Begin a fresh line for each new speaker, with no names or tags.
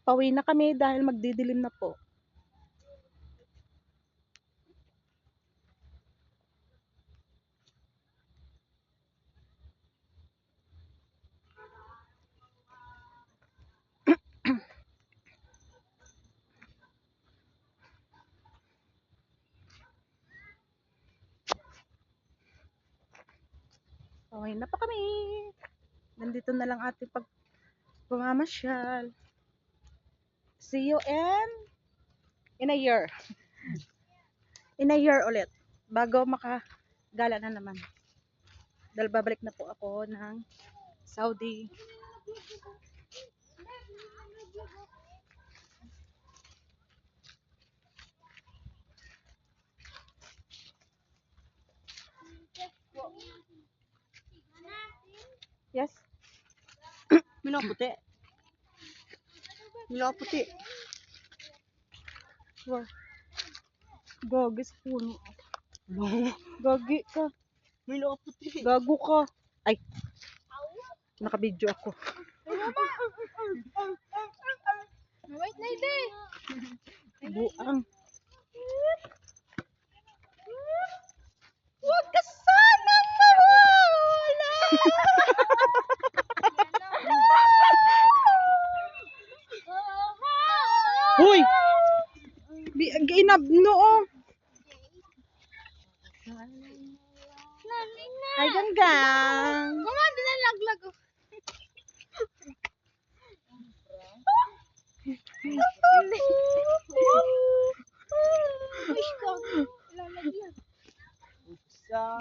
Pauwi na kami dahil magdidilim na po. Pauwi na pa kami. Nandito na lang ating pagmamasyal. See you in a year. In a year ulit. Bago makagala na naman. Dahil babalik na po ako ng Saudi. Yes.
Milo puti. Milo puti.
Wow. Gagis puno. Gagi ka.
Milo puti.
Gago ka. Ay. Nakabidyo ako.
Wait na ito eh.
Buang.
Huwag ka sanang mawala.
Hoy! Ginabno oh. Ay ganggang.
Mama, doon na laglag oh. Uy, lalaglag.
Sa